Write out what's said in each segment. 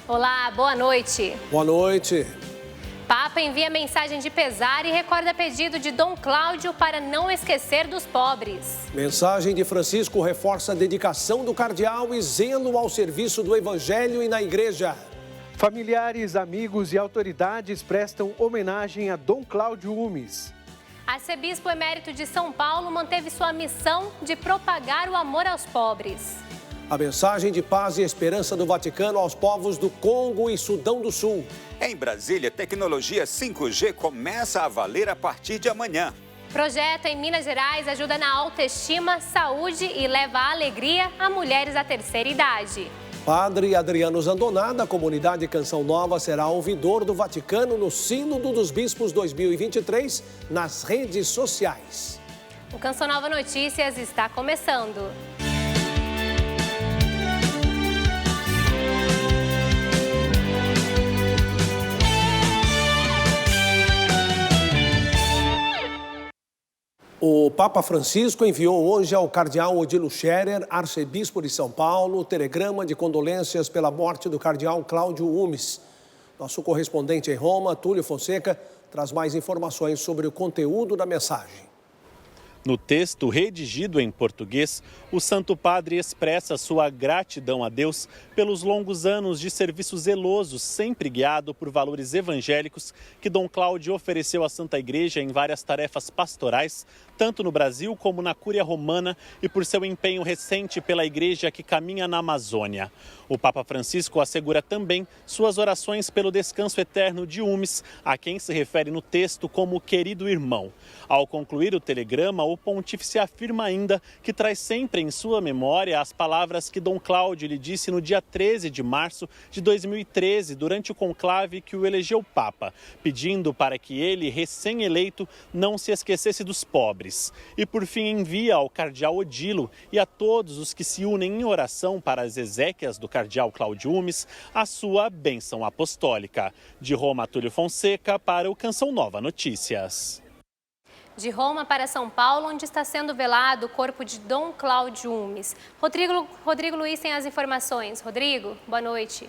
Olá, boa noite. Boa noite. Papa envia mensagem de pesar e recorda pedido de Dom Cláudio para não esquecer dos pobres. Mensagem de Francisco reforça a dedicação do cardeal e zelo ao serviço do Evangelho e na Igreja. Familiares, amigos e autoridades prestam homenagem a Dom Cláudio Umes. Arcebispo emérito de São Paulo manteve sua missão de propagar o amor aos pobres. A mensagem de paz e esperança do Vaticano aos povos do Congo e Sudão do Sul. Em Brasília, tecnologia 5G começa a valer a partir de amanhã. Projeto em Minas Gerais ajuda na autoestima, saúde e leva alegria a mulheres da terceira idade. Padre Adriano Zandoná, da comunidade Canção Nova, será ouvidor do Vaticano no Sínodo dos Bispos 2023 nas redes sociais. O Canção Nova Notícias está começando. O Papa Francisco enviou hoje ao cardeal Odilo Scherer, arcebispo de São Paulo, telegrama de condolências pela morte do cardeal Cláudio Umes. Nosso correspondente em Roma, Túlio Fonseca, traz mais informações sobre o conteúdo da mensagem. No texto redigido em português, o Santo Padre expressa sua gratidão a Deus pelos longos anos de serviço zeloso, sempre guiado por valores evangélicos, que Dom Cláudio ofereceu à Santa Igreja em várias tarefas pastorais, tanto no Brasil como na Cúria Romana, e por seu empenho recente pela Igreja que caminha na Amazônia. O Papa Francisco assegura também suas orações pelo descanso eterno de Umes, a quem se refere no texto como querido irmão. Ao concluir o telegrama, o pontífice afirma ainda que traz sempre em sua memória as palavras que Dom Cláudio lhe disse no dia 13 de março de 2013, durante o conclave que o elegeu Papa, pedindo para que ele, recém-eleito, não se esquecesse dos pobres. E por fim envia ao cardeal Odilo e a todos os que se unem em oração para as exéquias do cardeal Cláudio Umes a sua bênção apostólica. De Roma, Túlio Fonseca para o Canção Nova Notícias. De Roma para São Paulo, onde está sendo velado o corpo de Dom Cláudio Umes. Rodrigo Luiz tem as informações. Rodrigo, boa noite.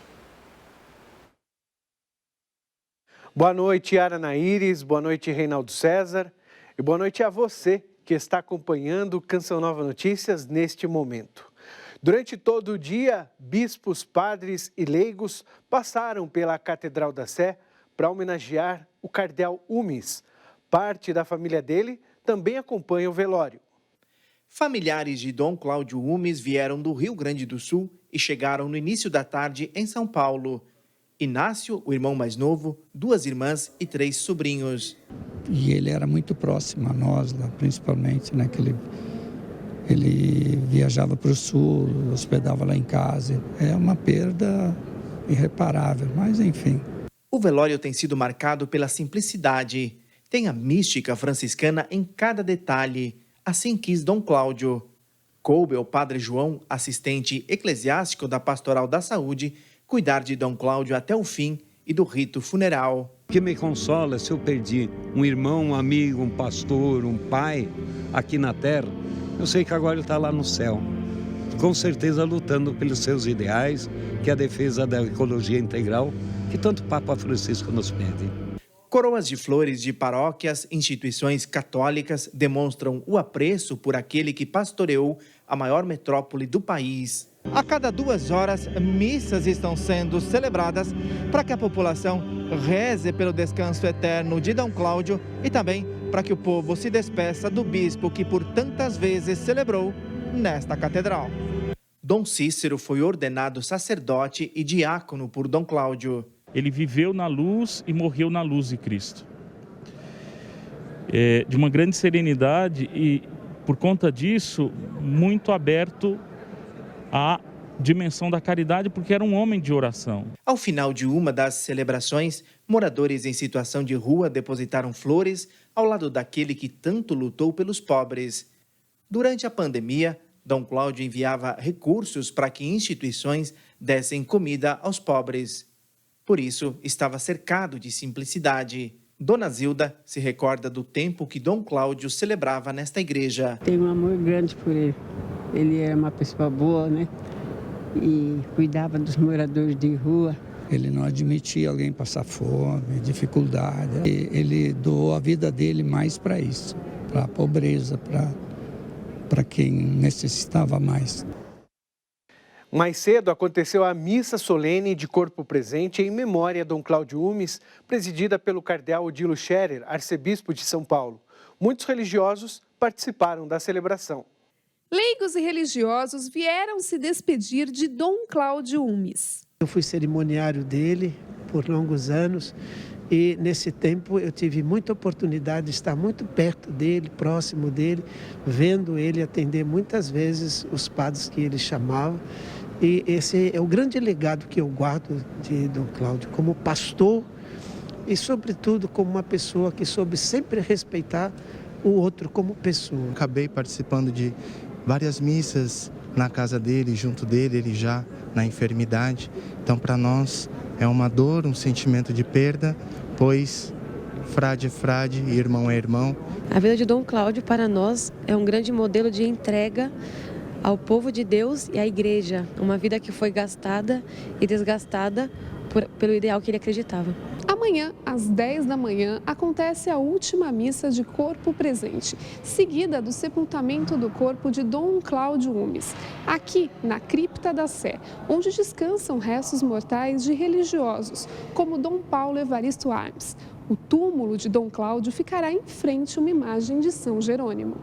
Boa noite, Aranaíris. Boa noite, Reinaldo César. E boa noite a você que está acompanhando o Canção Nova Notícias neste momento. Durante todo o dia, bispos, padres e leigos passaram pela Catedral da Sé para homenagear o cardeal Umes. Parte da família dele também acompanha o velório. Familiares de Dom Cláudio Umes vieram do Rio Grande do Sul e chegaram no início da tarde em São Paulo. Inácio, o irmão mais novo, 2 irmãs e 3 sobrinhos. E ele era muito próximo a nós, lá, principalmente, né, que ele viajava para o sul, hospedava lá em casa. É uma perda irreparável, mas enfim. O velório tem sido marcado pela simplicidade. Tem a mística franciscana em cada detalhe. Assim quis Dom Cláudio. Coube ao padre João, assistente eclesiástico da Pastoral da Saúde, cuidar de Dom Cláudio até o fim e do rito funeral. O que me consola se eu perdi um irmão, um amigo, um pastor, um pai aqui na terra, eu sei que agora ele está lá no céu, com certeza lutando pelos seus ideais, que é a defesa da ecologia integral, que tanto o Papa Francisco nos pede. Coroas de flores de paróquias, instituições católicas demonstram o apreço por aquele que pastoreou a maior metrópole do país. A cada 2 horas, missas estão sendo celebradas para que a população reze pelo descanso eterno de Dom Cláudio e também para que o povo se despeça do bispo que por tantas vezes celebrou nesta catedral. Dom Cícero foi ordenado sacerdote e diácono por Dom Cláudio. Ele viveu na luz e morreu na luz de Cristo. De uma grande serenidade e, por conta disso, muito aberto à dimensão da caridade, porque era um homem de oração. Ao final de uma das celebrações, moradores em situação de rua depositaram flores ao lado daquele que tanto lutou pelos pobres. Durante a pandemia, Dom Cláudio enviava recursos para que instituições dessem comida aos pobres. Por isso, estava cercado de simplicidade. Dona Zilda se recorda do tempo que Dom Cláudio celebrava nesta igreja. Tenho um amor grande por ele. Ele era uma pessoa boa, né? E cuidava dos moradores de rua. Ele não admitia alguém passar fome, dificuldade. Ele doou a vida dele mais para isso, para a pobreza, para quem necessitava mais. Mais cedo aconteceu a missa solene de corpo presente em memória a Dom Cláudio Umes, presidida pelo cardeal Odilo Scherer, arcebispo de São Paulo. Muitos religiosos participaram da celebração. Leigos e religiosos vieram se despedir de Dom Cláudio Umes. Eu fui cerimoniário dele por longos anos e nesse tempo eu tive muita oportunidade de estar muito perto dele, próximo dele, vendo ele atender muitas vezes os padres que ele chamava. E esse é o grande legado que eu guardo de Dom Cláudio, como pastor e, sobretudo, como uma pessoa que soube sempre respeitar o outro como pessoa. Acabei participando de várias missas na casa dele, junto dele, ele já na enfermidade. Então, para nós, é uma dor, um sentimento de perda, pois frade é frade, irmão é irmão. A vida de Dom Cláudio, para nós, é um grande modelo de entrega ao povo de Deus e à igreja. Uma vida que foi gastada e desgastada pelo ideal que ele acreditava. Amanhã, às 10 da manhã, acontece a última missa de corpo presente, seguida do sepultamento do corpo de Dom Cláudio Umes, aqui na Cripta da Sé, onde descansam restos mortais de religiosos, como Dom Paulo Evaristo Armes. O túmulo de Dom Cláudio ficará em frente a uma imagem de São Jerônimo.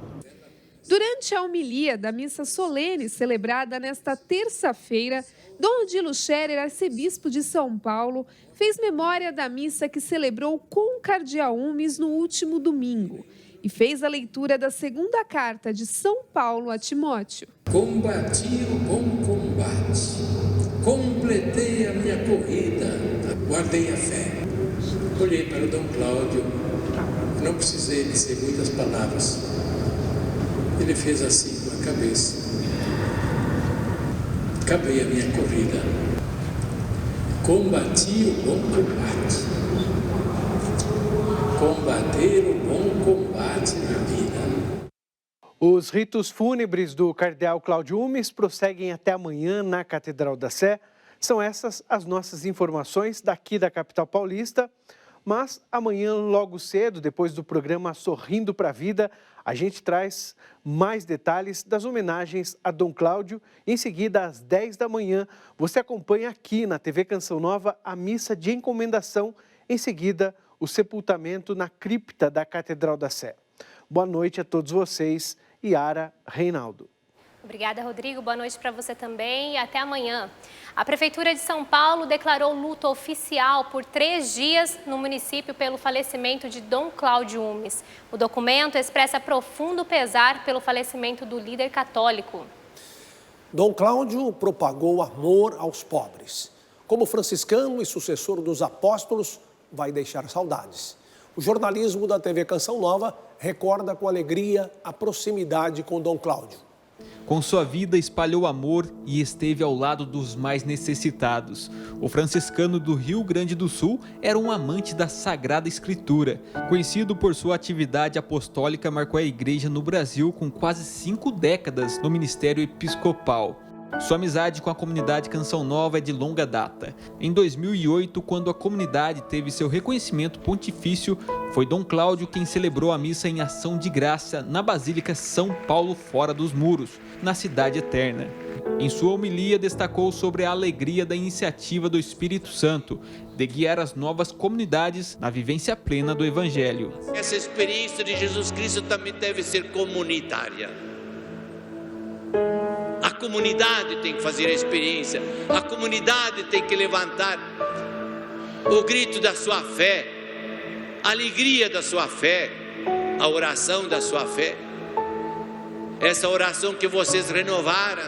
Durante a homilia da missa solene celebrada nesta terça-feira, Dom Odilo Scherer, arcebispo de São Paulo, fez memória da missa que celebrou com o cardeal Umes no último domingo e fez a leitura da segunda carta de São Paulo a Timóteo. Combati o bom combate, completei a minha corrida, guardei a fé. Olhei para o Dom Cláudio, não precisei dizer muitas palavras. Ele fez assim com a cabeça. Acabei a minha corrida. Combati o bom combate. Combater o bom combate na vida. Os ritos fúnebres do cardeal Cláudio Umes prosseguem até amanhã na Catedral da Sé. São essas as nossas informações daqui da capital paulista. Mas amanhã, logo cedo, depois do programa Sorrindo para a Vida, a gente traz mais detalhes das homenagens a Dom Cláudio. Em seguida, às 10 da manhã, você acompanha aqui na TV Canção Nova a missa de encomendação. Em seguida, o sepultamento na cripta da Catedral da Sé. Boa noite a todos vocês. Yara, Reinaldo. Obrigada, Rodrigo. Boa noite para você também e até amanhã. A Prefeitura de São Paulo declarou luto oficial por 3 dias no município pelo falecimento de Dom Cláudio Umes. O documento expressa profundo pesar pelo falecimento do líder católico. Dom Cláudio propagou amor aos pobres. Como franciscano e sucessor dos apóstolos, vai deixar saudades. O jornalismo da TV Canção Nova recorda com alegria a proximidade com Dom Cláudio. Com sua vida espalhou amor e esteve ao lado dos mais necessitados. O franciscano do Rio Grande do Sul era um amante da Sagrada Escritura. Conhecido por sua atividade apostólica, marcou a igreja no Brasil com quase 5 décadas no ministério episcopal. Sua amizade com a comunidade Canção Nova é de longa data. Em 2008, quando a comunidade teve seu reconhecimento pontifício, foi Dom Cláudio quem celebrou a missa em ação de graça na Basílica São Paulo Fora dos Muros, na Cidade Eterna. Em sua homilia, destacou sobre a alegria da iniciativa do Espírito Santo de guiar as novas comunidades na vivência plena do Evangelho. Essa experiência de Jesus Cristo também deve ser comunitária. A comunidade tem que fazer a experiência, a comunidade tem que levantar o grito da sua fé, a alegria da sua fé, a oração da sua fé. Essa oração que vocês renovaram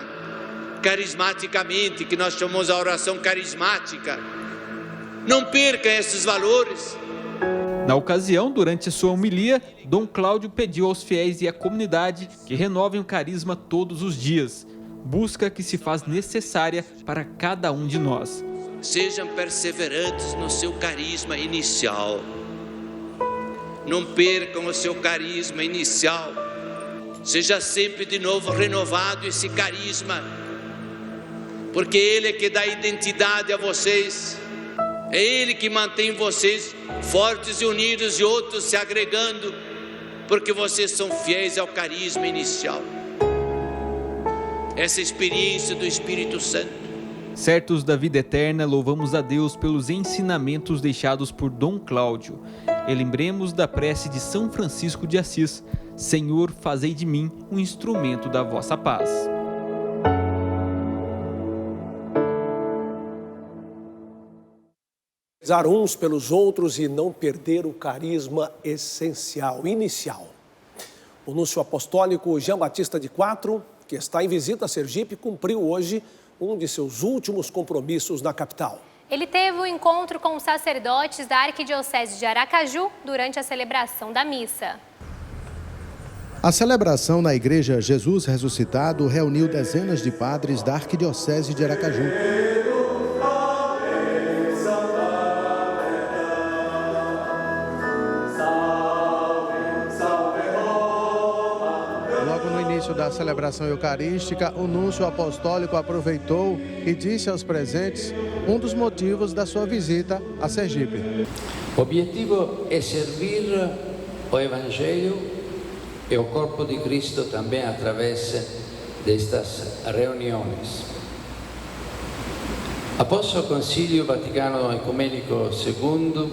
carismaticamente, que nós chamamos a oração carismática. Não perca esses valores. Na ocasião, durante a sua homilia, Dom Cláudio pediu aos fiéis e à comunidade que renovem o carisma todos os dias, busca que se faz necessária para cada um de nós. Sejam perseverantes no seu carisma inicial. Não percam o seu carisma inicial. Seja sempre de novo renovado esse carisma, porque ele é que dá identidade a vocês. É Ele que mantém vocês fortes e unidos e outros se agregando, porque vocês são fiéis ao carisma inicial. Essa experiência do Espírito Santo. Certos da vida eterna, louvamos a Deus pelos ensinamentos deixados por Dom Cláudio. E lembremos da prece de São Francisco de Assis: Senhor, fazei de mim um instrumento da vossa paz. Rezar uns pelos outros e não perder o carisma essencial, inicial. O núncio apostólico Jean Batista de Quatro, que está em visita a Sergipe, cumpriu hoje um de seus últimos compromissos na capital. Ele teve um encontro com os sacerdotes da Arquidiocese de Aracaju durante a celebração da missa. A celebração na Igreja Jesus Ressuscitado reuniu dezenas de padres da Arquidiocese de Aracaju. Da celebração eucarística, o núncio apostólico aproveitou e disse aos presentes um dos motivos da sua visita a Sergipe. O objetivo é servir o Evangelho e o corpo de Cristo também através destas reuniões. Após o Concílio Vaticano Ecumênico II,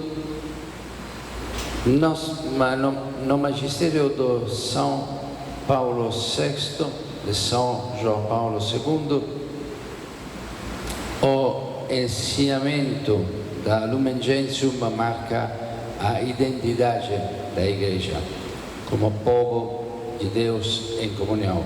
no magistério do São Paulo VI, de São João Paulo II, o ensinamento da Lumen Gentium marca a identidade da Igreja como povo de Deus em comunhão.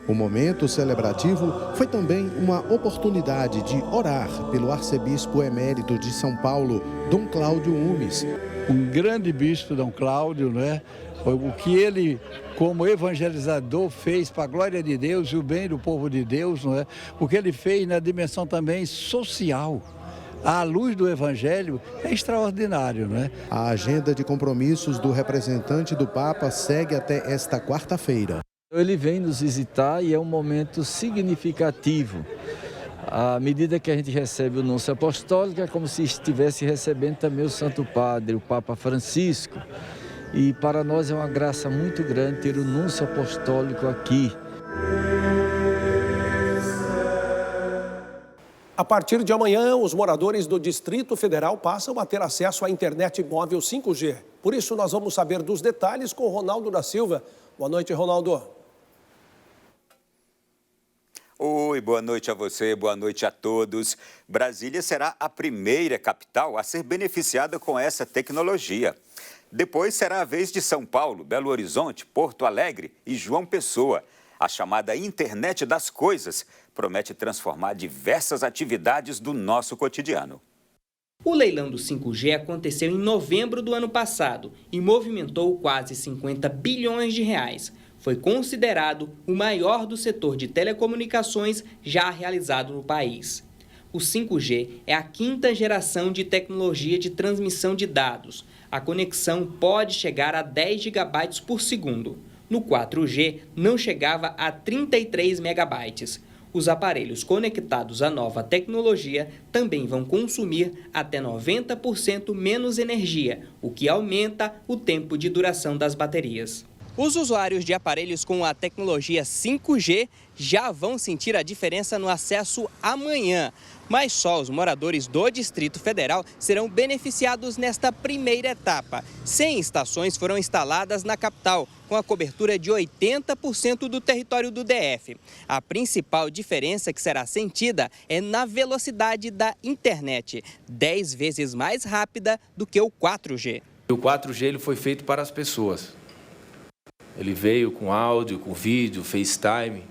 O momento celebrativo foi também uma oportunidade de orar pelo arcebispo emérito de São Paulo, Dom Cláudio Umes. Um grande bispo, Dom Cláudio, né? O que ele, como evangelizador, fez para a glória de Deus e o bem do povo de Deus, não é? O que ele fez na dimensão também social, à luz do Evangelho, é extraordinário, não é? A agenda de compromissos do representante do Papa segue até esta quarta-feira. Ele vem nos visitar e é um momento significativo. À medida que a gente recebe o núncio apostólico, é como se estivesse recebendo também o Santo Padre, o Papa Francisco. E para nós é uma graça muito grande ter o núncio apostólico aqui. A partir de amanhã, os moradores do Distrito Federal passam a ter acesso à internet móvel 5G. Por isso, nós vamos saber dos detalhes com o Ronaldo da Silva. Boa noite, Ronaldo. Oi, boa noite a você, boa noite a todos. Brasília será a primeira capital a ser beneficiada com essa tecnologia. Depois será a vez de São Paulo, Belo Horizonte, Porto Alegre e João Pessoa. A chamada Internet das Coisas promete transformar diversas atividades do nosso cotidiano. O leilão do 5G aconteceu em novembro do ano passado e movimentou quase 50 bilhões de reais. Foi considerado o maior do setor de telecomunicações já realizado no país. O 5G é a quinta geração de tecnologia de transmissão de dados. A conexão pode chegar a 10 GB por segundo. No 4G, não chegava a 33 megabytes. Os aparelhos conectados à nova tecnologia também vão consumir até 90% menos energia, o que aumenta o tempo de duração das baterias. Os usuários de aparelhos com a tecnologia 5G já vão sentir a diferença no acesso amanhã. Mas só os moradores do Distrito Federal serão beneficiados nesta primeira etapa. 100 estações foram instaladas na capital, com a cobertura de 80% do território do DF. A principal diferença que será sentida é na velocidade da internet, 10 vezes mais rápida do que o 4G. O 4G ele foi feito para as pessoas. Ele veio com áudio, com vídeo, FaceTime.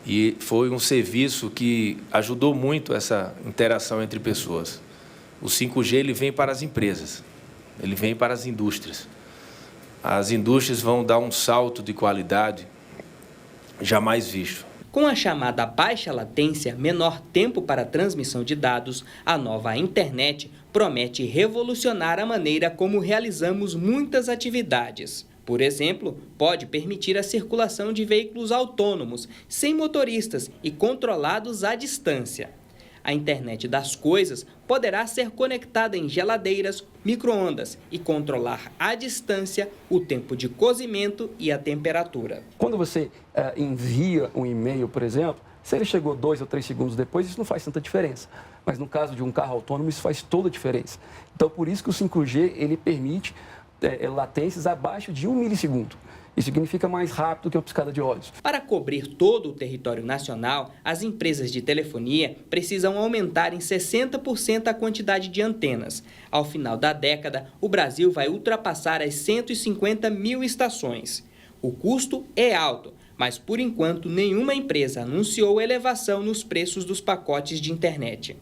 E foi um serviço que ajudou muito essa interação entre pessoas. O 5G ele vem para as empresas, ele vem para as indústrias. As indústrias vão dar um salto de qualidade jamais visto. Com a chamada baixa latência, menor tempo para a transmissão de dados, a nova internet promete revolucionar a maneira como realizamos muitas atividades. Por exemplo, pode permitir a circulação de veículos autônomos, sem motoristas e controlados à distância. A internet das coisas poderá ser conectada em geladeiras, micro-ondas e controlar à distância o tempo de cozimento e a temperatura. Quando você envia um e-mail, por exemplo, se ele chegou 2 ou 3 segundos depois, isso não faz tanta diferença. Mas no caso de um carro autônomo, isso faz toda a diferença. Então, por isso que o 5G ele permite latências abaixo de 1 milissegundo. Isso significa mais rápido que uma piscada de olhos. Para cobrir todo o território nacional, as empresas de telefonia precisam aumentar em 60% a quantidade de antenas. Ao final da década, o Brasil vai ultrapassar as 150 mil estações. O custo é alto, mas por enquanto nenhuma empresa anunciou elevação nos preços dos pacotes de internet.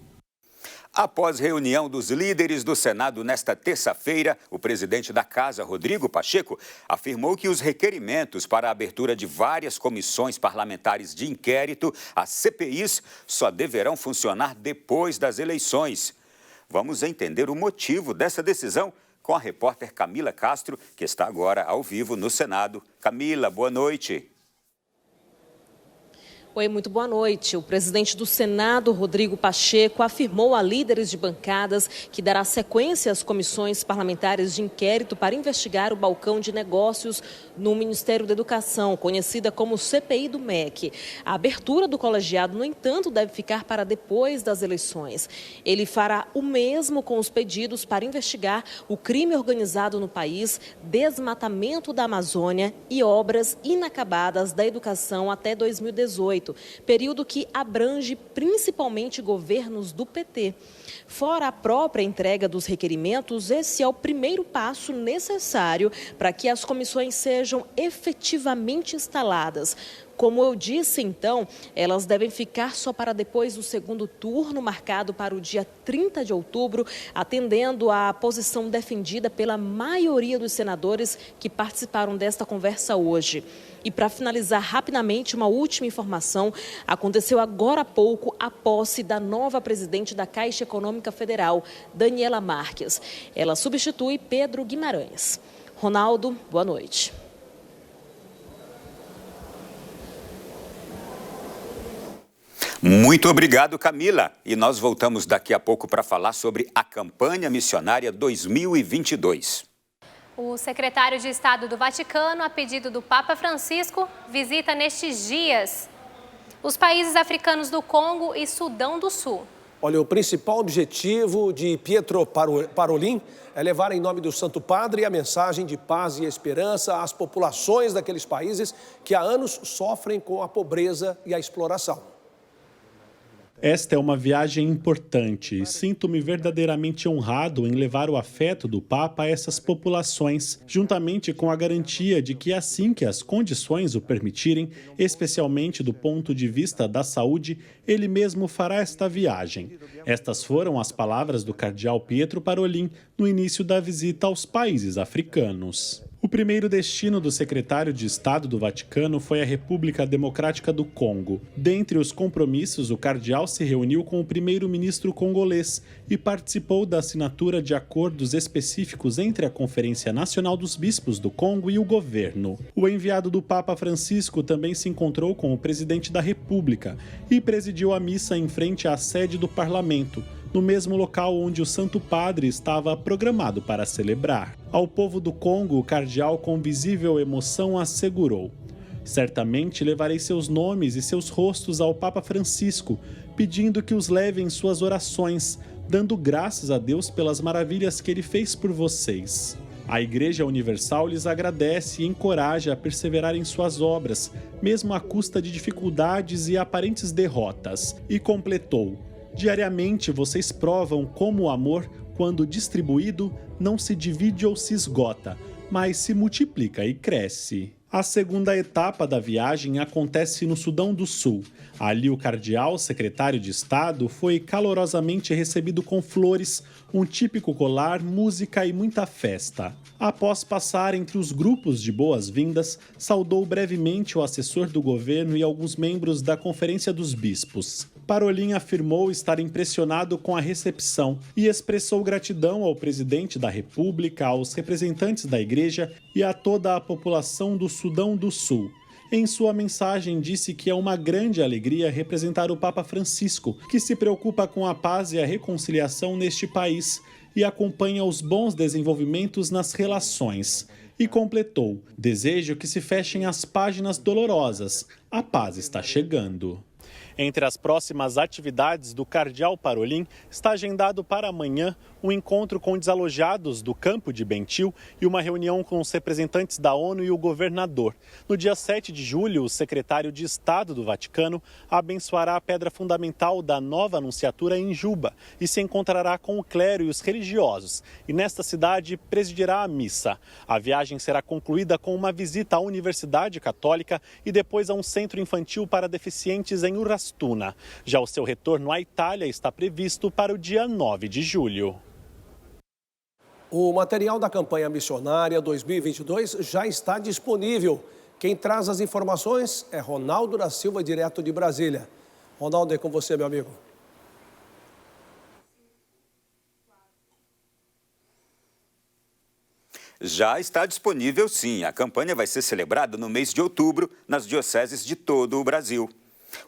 Após reunião dos líderes do Senado nesta terça-feira, o presidente da Casa, Rodrigo Pacheco, afirmou que os requerimentos para a abertura de várias comissões parlamentares de inquérito, as CPIs, só deverão funcionar depois das eleições. Vamos entender o motivo dessa decisão com a repórter Camila Castro, que está agora ao vivo no Senado. Camila, boa noite. Oi, muito boa noite. O presidente do Senado, Rodrigo Pacheco, afirmou a líderes de bancadas que dará sequência às comissões parlamentares de inquérito para investigar o balcão de negócios no Ministério da Educação, conhecida como CPI do MEC. A abertura do colegiado, no entanto, deve ficar para depois das eleições. Ele fará o mesmo com os pedidos para investigar o crime organizado no país, desmatamento da Amazônia e obras inacabadas da educação até 2018. Período que abrange principalmente governos do PT. Fora a própria entrega dos requerimentos, esse é o primeiro passo necessário para que as comissões sejam efetivamente instaladas. Como eu disse, então, elas devem ficar só para depois do segundo turno, marcado para o dia 30 de outubro, atendendo à posição defendida pela maioria dos senadores que participaram desta conversa hoje. E para finalizar rapidamente, uma última informação, aconteceu agora há pouco a posse da nova presidente da Caixa Econômica Federal, Daniela Marques. Ela substitui Pedro Guimarães. Ronaldo, boa noite. Muito obrigado, Camila. E nós voltamos daqui a pouco para falar sobre a campanha missionária 2022. O secretário de Estado do Vaticano, a pedido do Papa Francisco, visita nestes dias os países africanos do Congo e Sudão do Sul. Olha, o principal objetivo de Pietro Parolin é levar em nome do Santo Padre a mensagem de paz e esperança às populações daqueles países que há anos sofrem com a pobreza e a exploração. Esta é uma viagem importante e sinto-me verdadeiramente honrado em levar o afeto do Papa a essas populações, juntamente com a garantia de que assim que as condições o permitirem, especialmente do ponto de vista da saúde, ele mesmo fará esta viagem. Estas foram as palavras do cardeal Pietro Parolin no início da visita aos países africanos. O primeiro destino do secretário de Estado do Vaticano foi a República Democrática do Congo. Dentre os compromissos, o cardeal se reuniu com o primeiro-ministro congolês e participou da assinatura de acordos específicos entre a Conferência Nacional dos Bispos do Congo e o governo. O enviado do Papa Francisco também se encontrou com o presidente da República e presidiu a missa em frente à sede do parlamento, no mesmo local onde o Santo Padre estava programado para celebrar. Ao povo do Congo, o cardeal, com visível emoção, assegurou: certamente levarei seus nomes e seus rostos ao Papa Francisco, pedindo que os leve em suas orações, dando graças a Deus pelas maravilhas que ele fez por vocês. A Igreja Universal lhes agradece e encoraja a perseverar em suas obras, mesmo à custa de dificuldades e aparentes derrotas, e completou: diariamente vocês provam como o amor, quando distribuído, não se divide ou se esgota, mas se multiplica e cresce. A segunda etapa da viagem acontece no Sudão do Sul. Ali o cardeal, secretário de Estado, foi calorosamente recebido com flores, um típico colar, música e muita festa. Após passar entre os grupos de boas-vindas, saudou brevemente o assessor do governo e alguns membros da Conferência dos Bispos. Parolin afirmou estar impressionado com a recepção e expressou gratidão ao presidente da República, aos representantes da Igreja e a toda a população do Sudão do Sul. Em sua mensagem, disse que é uma grande alegria representar o Papa Francisco, que se preocupa com a paz e a reconciliação neste país e acompanha os bons desenvolvimentos nas relações. E completou: desejo que se fechem as páginas dolorosas. A paz está chegando. Entre as próximas atividades do Cardeal Parolin, está agendado para amanhã um encontro com desalojados do campo de Bentil e uma reunião com os representantes da ONU e o governador. No dia 7 de julho, o secretário de Estado do Vaticano abençoará a pedra fundamental da nova anunciatura em Juba e se encontrará com o clero e os religiosos. E nesta cidade presidirá a missa. A viagem será concluída com uma visita à Universidade Católica e depois a um centro infantil para deficientes em Urastuna. Já o seu retorno à Itália está previsto para o dia 9 de julho. O material da campanha missionária 2022 já está disponível. Quem traz as informações é Ronaldo da Silva, direto de Brasília. Ronaldo, é com você, meu amigo. Já está disponível, sim. A campanha vai ser celebrada no mês de outubro nas dioceses de todo o Brasil.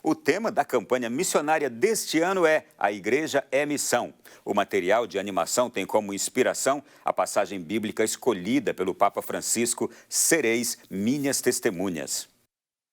O tema da campanha missionária deste ano é A Igreja é Missão. O material de animação tem como inspiração a passagem bíblica escolhida pelo Papa Francisco, Sereis minhas testemunhas.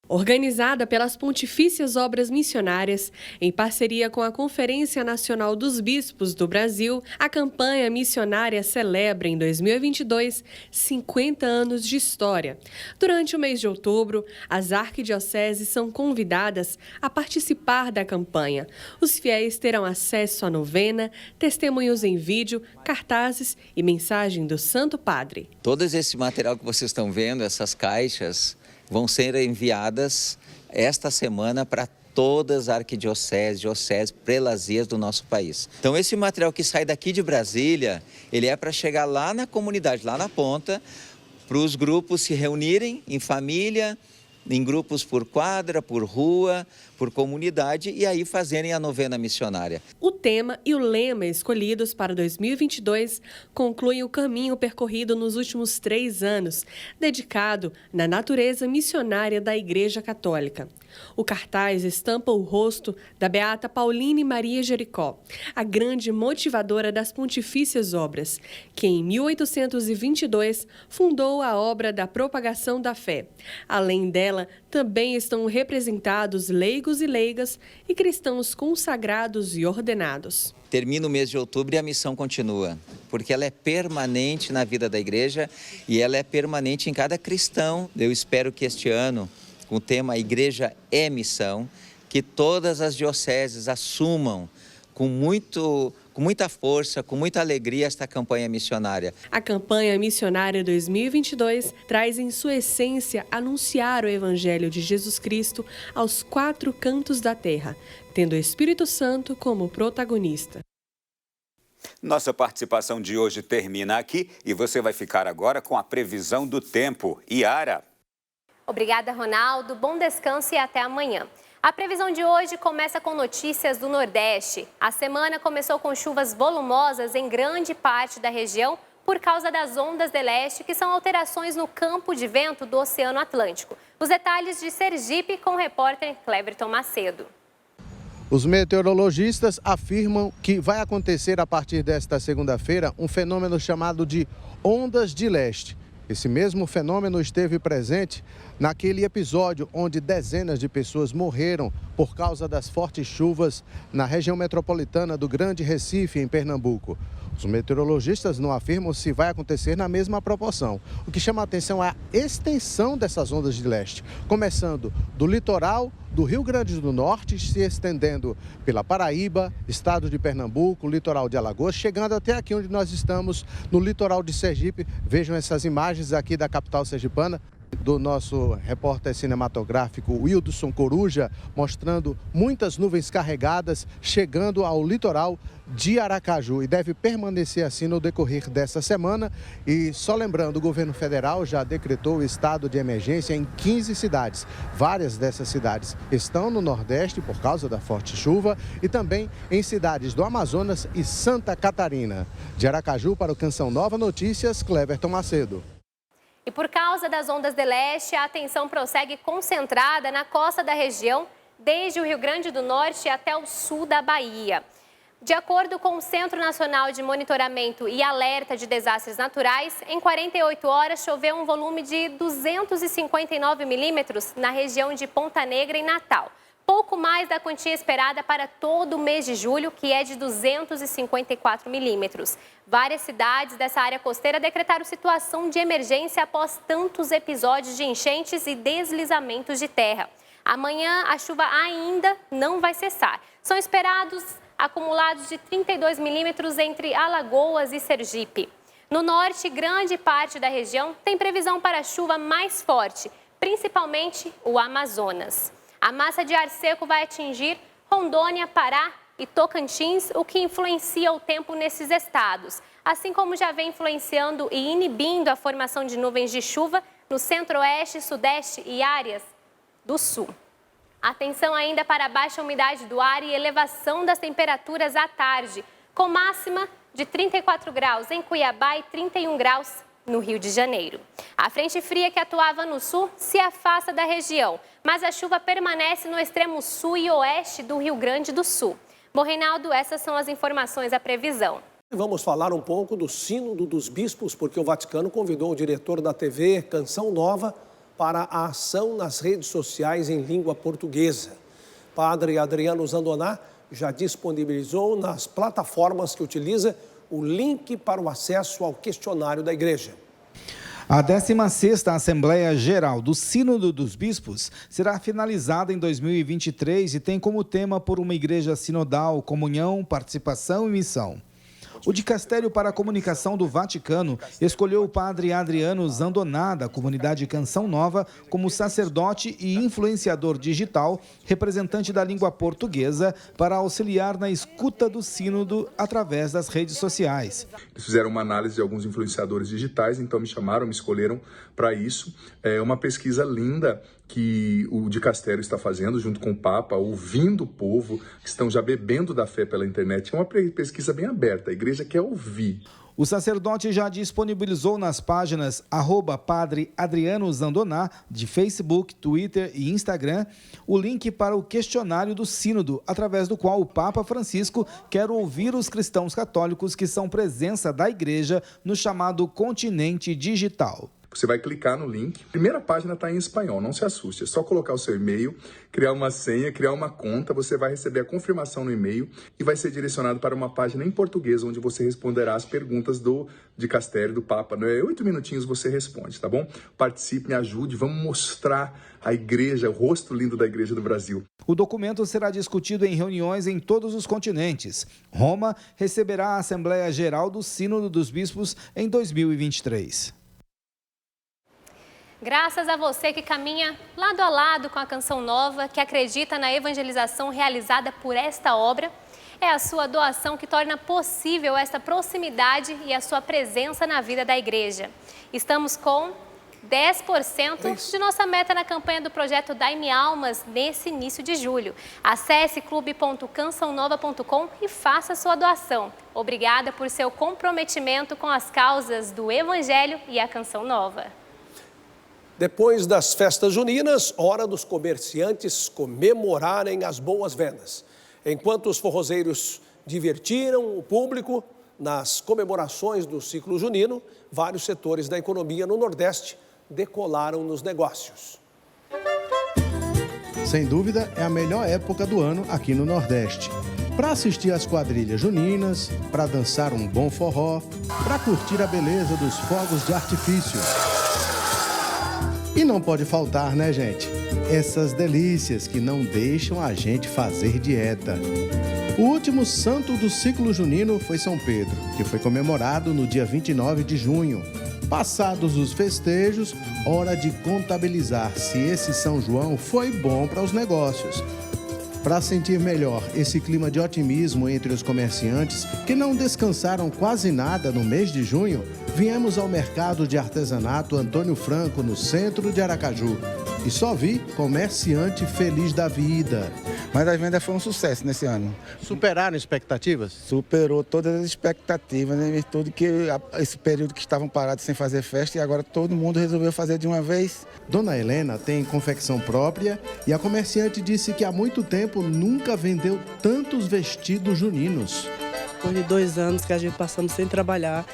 Organizada pelas Pontifícias Obras Missionárias, em parceria com a Conferência Nacional dos Bispos do Brasil, a campanha missionária celebra em 2022 50 anos de história. Durante o mês de outubro, as arquidioceses são convidadas a participar da campanha. Os fiéis terão acesso à novena, testemunhos em vídeo, cartazes e mensagem do Santo Padre. Todo esse material que vocês estão vendo, essas caixas, vão ser enviadas esta semana para todas as arquidioceses, dioceses, prelazias do nosso país. Então esse material que sai daqui de Brasília, ele é para chegar lá na comunidade, lá na ponta, para os grupos se reunirem em família, em grupos por quadra, por rua, por comunidade e aí fazerem a novena missionária. O tema e o lema escolhidos para 2022 concluem o caminho percorrido nos últimos 3 anos, dedicado na natureza missionária da Igreja Católica. O cartaz estampa o rosto da beata Pauline Maria Jericó, a grande motivadora das Pontifícias Obras, que em 1822 fundou a obra da propagação da fé. Além dela, também estão representados leigos e leigas e cristãos consagrados e ordenados. Termina o mês de outubro e a missão continua, porque ela é permanente na vida da igreja e ela é permanente em cada cristão. Eu espero que este ano, com o tema Igreja é Missão, que todas as dioceses assumam com muita força, com muita alegria esta campanha missionária. A campanha missionária 2022 traz em sua essência anunciar o Evangelho de Jesus Cristo aos 4 cantos da terra, tendo o Espírito Santo como protagonista. Nossa participação de hoje termina aqui e você vai ficar agora com a previsão do tempo. Yara. Obrigada, Ronaldo. Bom descanso e até amanhã. A previsão de hoje começa com notícias do Nordeste. A semana começou com chuvas volumosas em grande parte da região por causa das ondas de leste, que são alterações no campo de vento do Oceano Atlântico. Os detalhes de Sergipe com o repórter Cleverton Macedo. Os meteorologistas afirmam que vai acontecer a partir desta segunda-feira um fenômeno chamado de ondas de leste. Esse mesmo fenômeno esteve presente naquele episódio onde dezenas de pessoas morreram por causa das fortes chuvas na região metropolitana do Grande Recife, em Pernambuco. Os meteorologistas não afirmam se vai acontecer na mesma proporção. O que chama a atenção é a extensão dessas ondas de leste, começando do litoral do Rio Grande do Norte, se estendendo pela Paraíba, estado de Pernambuco, litoral de Alagoas, chegando até aqui onde nós estamos, no litoral de Sergipe. Vejam essas imagens aqui da capital sergipana, do nosso repórter cinematográfico Wildson Coruja, mostrando muitas nuvens carregadas chegando ao litoral de Aracaju e deve permanecer assim no decorrer dessa semana. E só lembrando, o governo federal já decretou o estado de emergência em 15 cidades. Várias dessas cidades estão no Nordeste por causa da forte chuva e também em cidades do Amazonas e Santa Catarina. De Aracaju para o Canção Nova Notícias, Cleverton Macedo. E por causa das ondas de leste, a atenção prossegue concentrada na costa da região, desde o Rio Grande do Norte até o sul da Bahia. De acordo com o Centro Nacional de Monitoramento e Alerta de Desastres Naturais, em 48 horas choveu um volume de 259 milímetros na região de Ponta Negra e Natal. Pouco mais da quantia esperada para todo o mês de julho, que é de 254 milímetros. Várias cidades dessa área costeira decretaram situação de emergência após tantos episódios de enchentes e deslizamentos de terra. Amanhã a chuva ainda não vai cessar. São esperados acumulados de 32 milímetros entre Alagoas e Sergipe. No norte, grande parte da região tem previsão para chuva mais forte, principalmente o Amazonas. A massa de ar seco vai atingir Rondônia, Pará e Tocantins, o que influencia o tempo nesses estados, assim como já vem influenciando e inibindo a formação de nuvens de chuva no centro-oeste, sudeste e áreas do sul. Atenção ainda para a baixa umidade do ar e elevação das temperaturas à tarde, com máxima de 34 graus em Cuiabá e 31 graus no Rio de Janeiro. A frente fria que atuava no sul se afasta da região, mas a chuva permanece no extremo sul e oeste do Rio Grande do Sul. Bom, Reinaldo, essas são as informações da previsão. Vamos falar um pouco do Sínodo dos Bispos, porque o Vaticano convidou o diretor da TV Canção Nova para a ação nas redes sociais em língua portuguesa. Padre Adriano Zandoná já disponibilizou nas plataformas que utiliza o link para o acesso ao questionário da Igreja. A 16ª Assembleia Geral do Sínodo dos Bispos será finalizada em 2023 e tem como tema Por uma Igreja Sinodal, Comunhão, Participação e Missão. O Dicastério para a Comunicação do Vaticano escolheu o padre Adriano Zandoná, da comunidade Canção Nova, como sacerdote e influenciador digital, representante da língua portuguesa, para auxiliar na escuta do sínodo através das redes sociais. Eles fizeram uma análise de alguns influenciadores digitais, então me chamaram, me escolheram para isso. É uma pesquisa linda que o Dicastério está fazendo junto com o Papa, ouvindo o povo que estão já bebendo da fé pela internet. É uma pesquisa bem aberta, a igreja quer ouvir. O sacerdote já disponibilizou nas páginas @Padre Adriano Zandoná, de Facebook, Twitter e Instagram, o link para o questionário do Sínodo, através do qual o Papa Francisco quer ouvir os cristãos católicos que são presença da igreja no chamado continente digital. Você vai clicar no link. A primeira página está em espanhol, não se assuste. É só colocar o seu e-mail, criar uma senha, criar uma conta. Você vai receber a confirmação no e-mail e vai ser direcionado para uma página em português, onde você responderá as perguntas do Dicastério, do Papa. 8 minutinhos você responde, tá bom? Participe, me ajude, vamos mostrar a igreja, o rosto lindo da Igreja do Brasil. O documento será discutido em reuniões em todos os continentes. Roma receberá a Assembleia Geral do Sínodo dos Bispos em 2023. Graças a você que caminha lado a lado com a Canção Nova, que acredita na evangelização realizada por esta obra, é a sua doação que torna possível esta proximidade e a sua presença na vida da igreja. Estamos com 10% de nossa meta na campanha do projeto Dai-me Almas nesse início de julho. Acesse clube.cançãonova.com e faça sua doação. Obrigada por seu comprometimento com as causas do Evangelho e a Canção Nova. Depois das festas juninas, hora dos comerciantes comemorarem as boas vendas. Enquanto os forrozeiros divertiram o público nas comemorações do ciclo junino, vários setores da economia no Nordeste decolaram nos negócios. Sem dúvida, é a melhor época do ano aqui no Nordeste. Para assistir às quadrilhas juninas, para dançar um bom forró, para curtir a beleza dos fogos de artifício. E não pode faltar, né, gente? Essas delícias que não deixam a gente fazer dieta. O último santo do ciclo junino foi São Pedro, que foi comemorado no dia 29 de junho. Passados os festejos, hora de contabilizar se esse São João foi bom para os negócios. Para sentir melhor esse clima de otimismo entre os comerciantes, que não descansaram quase nada no mês de junho, viemos ao mercado de artesanato Antônio Franco, no centro de Aracaju. E só vi comerciante feliz da vida. Mas as vendas foram um sucesso nesse ano. Superaram expectativas? Superou todas as expectativas, né? Em tudo que esse período que estavam parados sem fazer festa e agora todo mundo resolveu fazer de uma vez. Dona Helena tem confecção própria e a comerciante disse que há muito tempo nunca vendeu tantos vestidos juninos. Depois de 2 anos que a gente passamos sem trabalhar.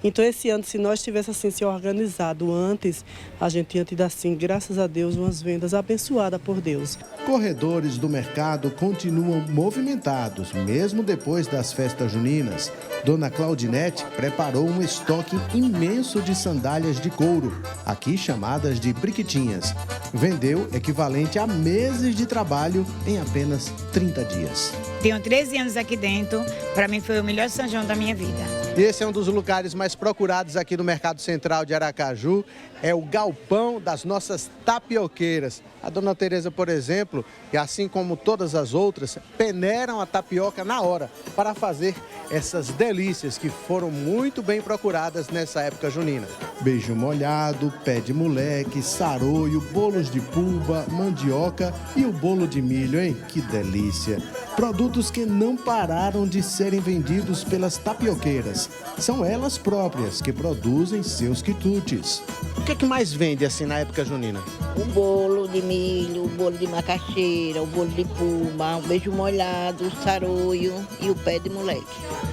Então, esse ano, se nós tivéssemos assim, se organizado antes, a gente tinha tido, assim, graças a Deus, umas vendas abençoadas por Deus. Corredores do mercado continuam movimentados, mesmo depois das festas juninas. Dona Claudinete preparou um estoque imenso de sandálias de couro, aqui chamadas de briquitinhas. Vendeu equivalente a meses de trabalho em apenas 30 dias. Tenho 13 anos aqui dentro, para mim foi o melhor São João da minha vida. Esse é um dos lugares mais procurados aqui no Mercado Central de Aracaju, é o galpão das nossas tapioqueiras. A dona Tereza, por exemplo, e assim como todas as outras, peneiram a tapioca na hora para fazer essas delícias que foram muito bem procuradas nessa época junina. Beijo molhado, pé de moleque, saroio, bolos de pulba, mandioca e o bolo de milho, hein? Que delícia! Produtos que não pararam de serem vendidos pelas tapioqueiras. São elas próprias que produzem seus quitutes. O que mais vende assim na época junina? O bolo de milho, o bolo de macaxeira, o bolo de pulma, o beijo molhado, o saroio e o pé de moleque.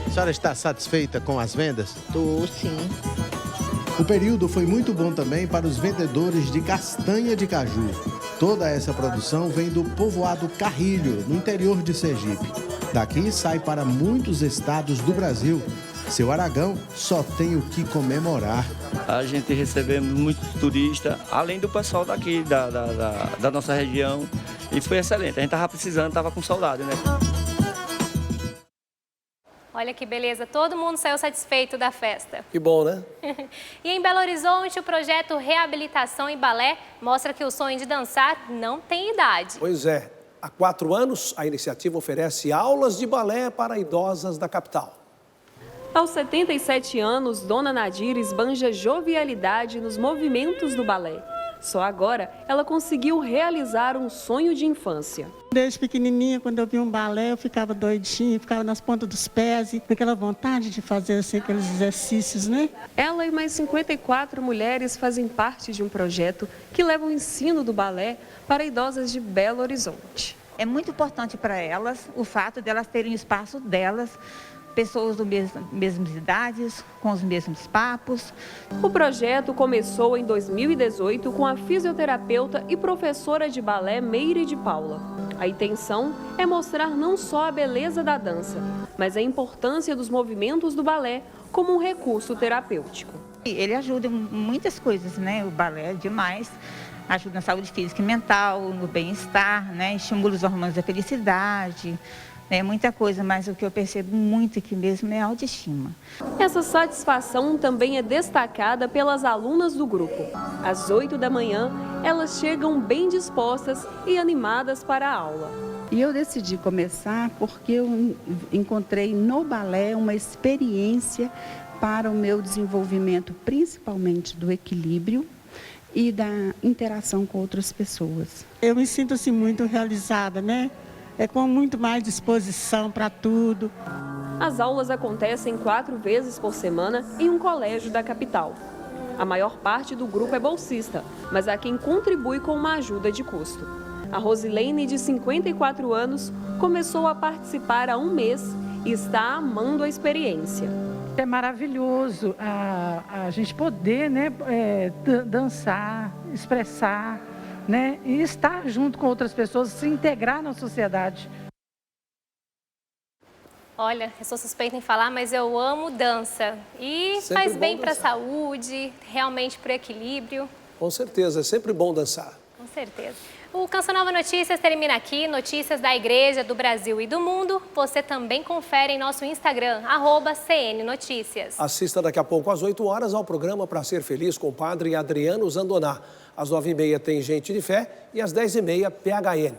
A senhora está satisfeita com as vendas? Tô, sim. O período foi muito bom também para os vendedores de castanha de caju. Toda essa produção vem do povoado Carrilho, no interior de Sergipe. Daqui sai para muitos estados do Brasil. Seu Aragão só tem o que comemorar. A gente recebeu muitos turistas, além do pessoal daqui, da nossa região. E foi excelente. A gente estava precisando, estava com saudade, né? Olha que beleza, todo mundo saiu satisfeito da festa. Que bom, né? E em Belo Horizonte, o projeto Reabilitação em Balé mostra que o sonho de dançar não tem idade. Pois é, há 4 anos a iniciativa oferece aulas de balé para idosas da capital. Aos 77 anos, Dona Nadir esbanja jovialidade nos movimentos do balé. Só agora ela conseguiu realizar um sonho de infância. Desde pequenininha, quando eu vi um balé, eu ficava doidinha, ficava nas pontas dos pés, e aquela vontade de fazer assim, aqueles exercícios, né? Ela e mais 54 mulheres fazem parte de um projeto que leva o ensino do balé para idosas de Belo Horizonte. É muito importante para elas o fato de elas terem o espaço delas, pessoas das mesmas idades, com os mesmos papos. O projeto começou em 2018 com a fisioterapeuta e professora de balé Meire de Paula. A intenção é mostrar não só a beleza da dança, mas a importância dos movimentos do balé como um recurso terapêutico. Ele ajuda em muitas coisas, né? O balé é demais. Ajuda na saúde física e mental, no bem-estar, né? Estimula os hormônios da felicidade. É muita coisa, mas o que eu percebo muito aqui mesmo é a autoestima. Essa satisfação também é destacada pelas alunas do grupo. Às 8 da manhã, elas chegam bem dispostas e animadas para a aula. E eu decidi começar porque eu encontrei no balé uma experiência para o meu desenvolvimento, principalmente do equilíbrio e da interação com outras pessoas. Eu me sinto assim muito realizada, né? É com muito mais disposição para tudo. As aulas acontecem 4 vezes por semana em um colégio da capital. A maior parte do grupo é bolsista, mas há quem contribui com uma ajuda de custo. A Rosilene, de 54 anos, começou a participar há 1 mês e está amando a experiência. É maravilhoso a gente poder, né, dançar, expressar, né, e estar junto com outras pessoas, se integrar na sociedade. Olha, eu sou suspeita em falar, mas eu amo dança. E sempre faz bem para a saúde, realmente para o equilíbrio. Com certeza, é sempre bom dançar. Com certeza. O Canção Nova Notícias termina aqui. Notícias da Igreja, do Brasil e do mundo. Você também confere em nosso Instagram, @CNNoticias. Assista daqui a pouco às 8 horas ao programa Pra Ser Feliz com o padre Adriano Zandoná. Às 9h30 tem Gente de Fé e às 10h30 PHN.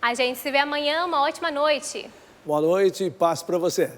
A gente se vê amanhã. Uma ótima noite. Boa noite e paz para você.